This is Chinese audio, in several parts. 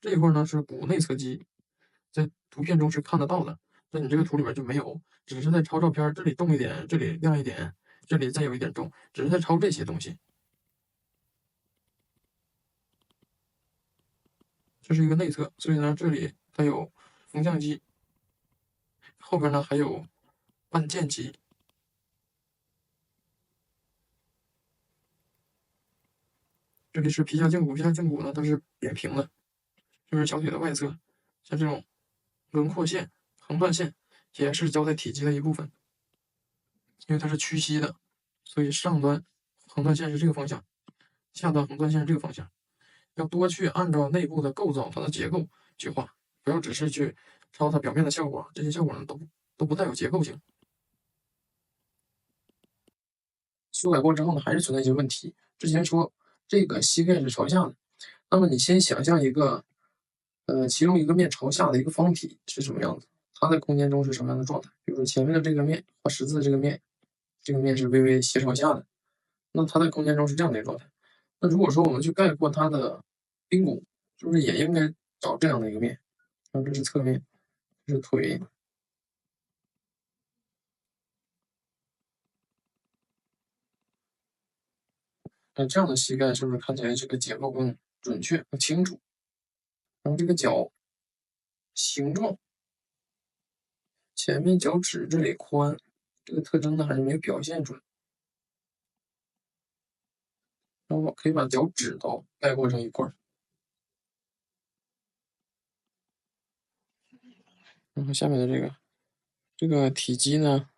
这一块呢是股内侧肌，在图片中是看得到的，在你这个图里边就没有，只是在抄照片，这里动一点，这里亮一点，这里再有一点重，只是在抄这些东西。这是一个内侧，所以呢，这里它有风向肌，后边呢还有半腱肌。这里是皮下胫骨，皮下胫骨呢它是扁平的，就是小腿的外侧，像这种轮廓线、横断线也是胶带体积的一部分，因为它是屈膝的，所以上端横断线是这个方向，下端横断线是这个方向。要多去按照内部的构造、它的结构去画，不要只是去抄它表面的效果，这些效果呢都不带有结构性。修改过之后呢，还是存在一些问题。之前说这个膝盖是朝下的，那么你先想象一个，其中一个面朝下的一个方体是什么样子？它在空间中是什么样的状态？比如说前面的这个面画十字的这个面，这个面是微微斜朝下的，那它在空间中是这样的一个状态。那如果说我们去概括它的髌骨，是不是也应该找这样的一个面？然后这是侧面，这是腿。那这样的膝盖是不是看起来这个结构更准确、更清楚？然后这个脚形状，前面脚趾这里宽，这个特征呢还是没有表现出来。然后我可以把脚趾头概括成一块儿。然后下面的这个体积呢，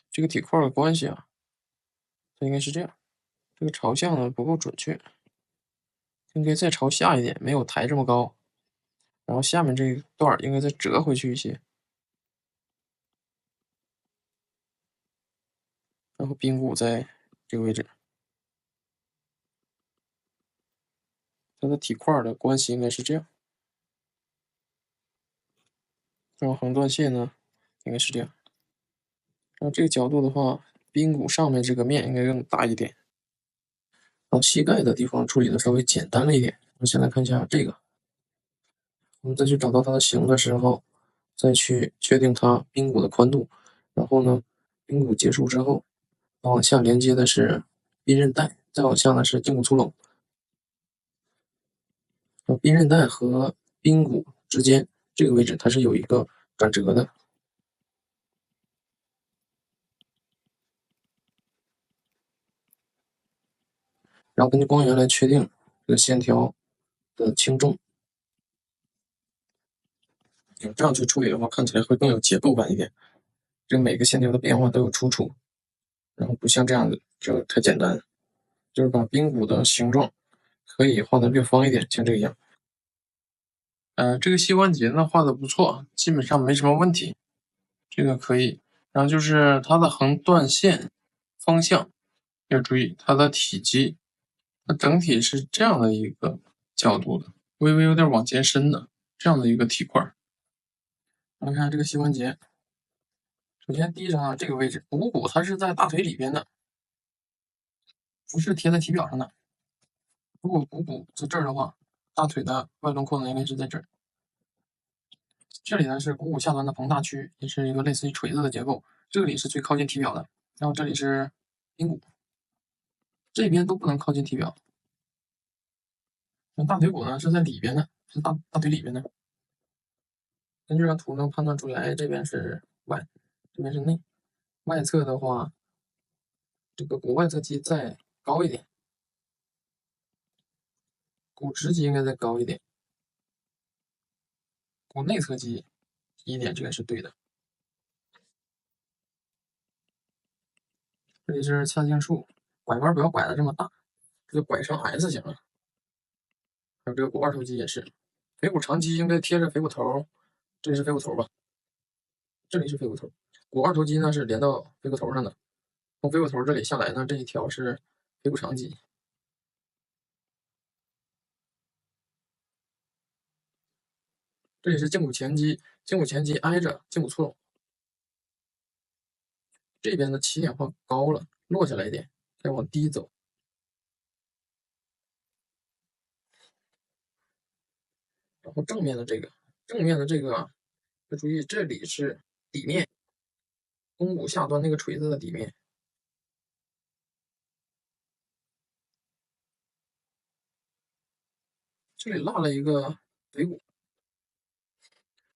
这个体块的关系啊，它应该是这样。这个朝向呢不够准确，应该再朝下一点，没有抬这么高。然后下面这一段应该再折回去一些。然后髌骨在这个位置，它的体块的关系应该是这样。然后横断线呢，应该是这样。然后这个角度的话，髌骨上面这个面应该更大一点。然后膝盖的地方处理的稍微简单了一点。我们先来看一下这个，我们再去找到它的形的时候，再去确定它髌骨的宽度。然后呢，髌骨结束之后，往下连接的是髌韧带，再往下呢是胫骨粗隆。然后髌韧带和髌骨之间这个位置它是有一个转折的。然后根据光源来确定这个线条的轻重。这样去处理的话，看起来会更有结构感一点。这每个线条的变化都有出处，然后不像这样子就太简单，就是把髌骨的形状可以画的略方一点，像这个样。这个膝关节呢画的不错，基本上没什么问题，这个可以。然后就是它的横断线方向要注意，它的体积，它整体是这样的一个角度的，微微有点往前伸的这样的一个体块。我们看这个膝关节，首先第一张啊，这个位置股骨它是在大腿里边的，不是贴在体表上的。如果股骨在这儿的话，大腿的外轮廓呢应该是在这儿。这里呢是股骨下端的膨大区，也是一个类似于锤子的结构。这里是最靠近体表的，然后这里是髌骨，这边都不能靠近体表。那大腿骨呢是在里边的，是大腿里边的。根据这张图能判断出来，这边是外，这边是内。外侧的话，这个股外侧肌再高一点，股直肌应该再高一点，股内侧肌低一点，这个是对的。这里是髂胫束，拐弯不要拐的这么大，这个拐成 S 型了。还有这个股二头肌也是，腓骨长肌应该贴着腓骨头，这里是腓骨头吧？这里是腓骨头，股二头肌呢是连到腓骨头上的，从腓骨头这里下来呢，这一条是腓骨长肌。这里是胫骨前肌，胫骨前肌挨着胫骨粗隆，这边的起点画高了，落下来一点，再往低走。然后正面的这个啊，要注意这里是底面，肱骨下端那个锤子的底面，这里落了一个腿骨。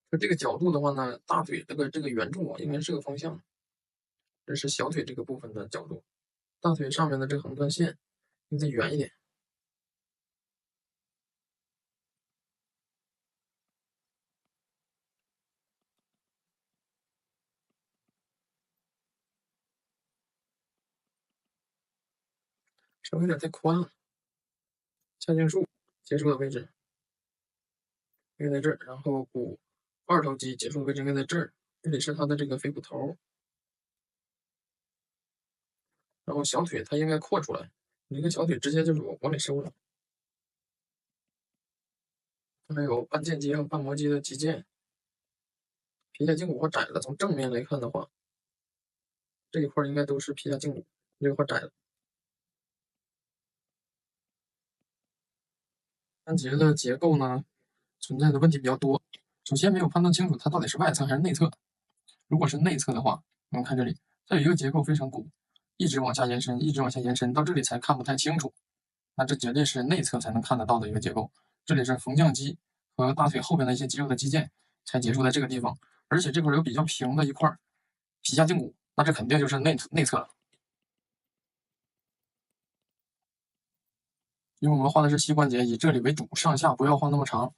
那这个角度的话呢，大腿这个圆柱啊，应该是个方向，这是小腿这个部分的角度，大腿上面的这个横断线应该圆一点。稍微有点太宽了。髂胫束结束的位置应该在这儿，然后股二头肌结束的位置应该在这儿，这里是它的这个腓骨头，然后小腿它应该扩出来，你这个小腿直接就是往里收了。还有半腱肌和半膜肌的肌腱，皮下胫骨窄了。从正面来看的话，这一块应该都是皮下胫骨，这一块窄了。关节的结构呢，存在的问题比较多。首先没有判断清楚它到底是外侧还是内侧。如果是内侧的话，我们看这里，它有一个结构非常鼓，一直往下延伸，一直往下延伸，到这里才看不太清楚。那这绝对是内侧才能看得到的一个结构。这里是缝降肌和大腿后边的一些肌肉的肌腱才结束在这个地方，而且这块有比较平的一块皮下胫骨，那这肯定就是内侧了。因为我们画的是膝关节，以这里为主，上下不要画那么长。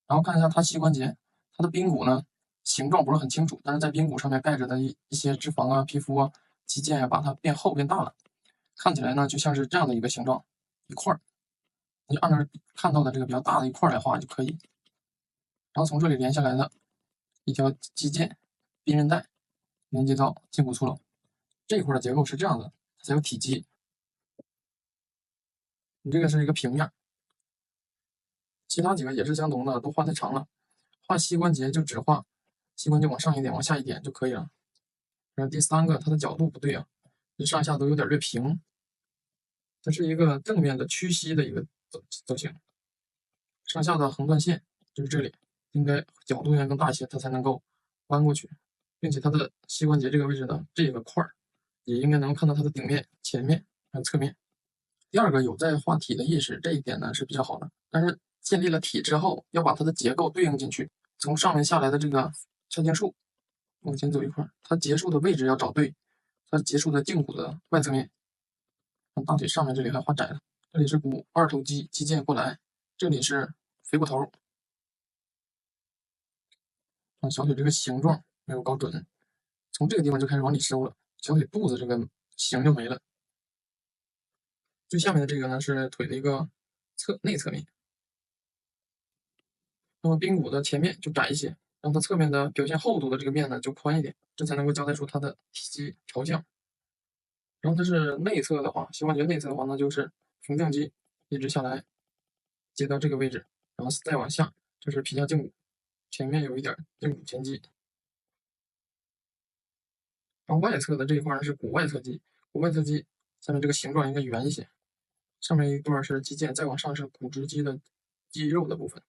然后看一下它膝关节，它的髌骨呢形状不是很清楚，但是在髌骨上面盖着的一些脂肪啊、皮肤啊、肌腱啊，把它变厚变大了，看起来呢就像是这样的一个形状，一块儿。你就按照看到的这个比较大的一块来画就可以。然后从这里连下来的一条肌腱、髌韧带连接到胫骨粗瘻，这一块的结构是这样的，它才有体积。你这个是一个平面，其他几个也是相同的，都画太长了。画膝关节就只画膝关节往上一点、往下一点就可以了。然后第三个，它的角度不对啊，这上下都有点略平，它是一个正面的屈膝的一个走形，上下的横断线就是这里，应该角度应该更大一些，它才能够弯过去，并且它的膝关节这个位置呢，这个块儿也应该能看到它的顶面、前面还有侧面。第二个有在画体的意识，这一点呢是比较好的，但是建立了体之后，要把它的结构对应进去，从上面下来的这个髂胫束往前走一块，它结束的位置要找对，它结束在胫骨的外侧面，大腿上面这里还画窄了，这里是股二头肌肌腱过来，这里是腓骨头，小腿这个形状没有搞准，从这个地方就开始往里收了，小腿肚子这个形就没了。最下面的这个呢是腿的一个内侧面，那么髌骨的前面就窄一些，让它侧面的表现厚度的这个面呢就宽一点，这才能够交代出它的体积朝向。然后它是内侧的话，膝关节内侧的话，那就是缝降肌一直下来接到这个位置，然后再往下就是皮下胫骨，前面有一点胫骨前肌。然后外侧的这一块呢是股外侧肌，股外侧肌下面这个形状应该圆一些，上面一段是肌腱，再往上是股直肌的肌肉的部分。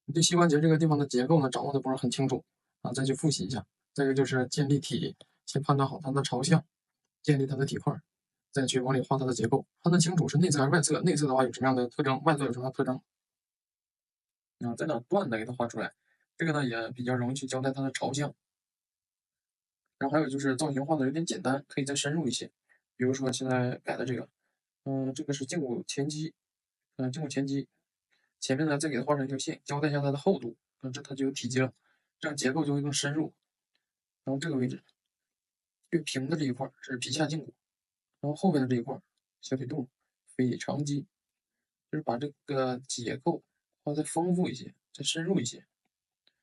你对膝关节这个地方的结构呢掌握的不是很清楚啊，再去复习一下。再一个就是建立体，先判断好它的朝向，建立它的体块，再去往里画它的结构，判断清楚是内侧还是外侧，内侧的话有什么样的特征，外侧有什么样的特征。再把段的给它画出来，这个呢也比较容易去交代它的朝向。然后还有就是造型画的有点简单，可以再深入一些。比如说现在改的这个，这个是胫骨前肌，胫骨前肌前面呢再给它画上一条线，交代一下它的厚度，这它就有体积了，这样结构就会更深入。然后这个位置越平的这一块是皮下胫骨，然后后面的这一块小腿肚、腓肠肌，就是把这个结构画再丰富一些，再深入一些。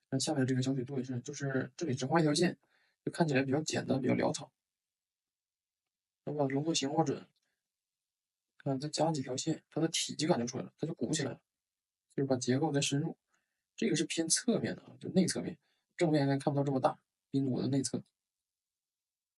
那下面这个小腿肚也是，就是这里只画一条线，就看起来比较简单，比较潦草。能把轮廓形画准，再加几条线，它的体积感就出来了，它就鼓起来了，就是把结构再深入。这个是偏侧面的啊，就内侧面，正面应该看不到这么大，髌骨的内侧。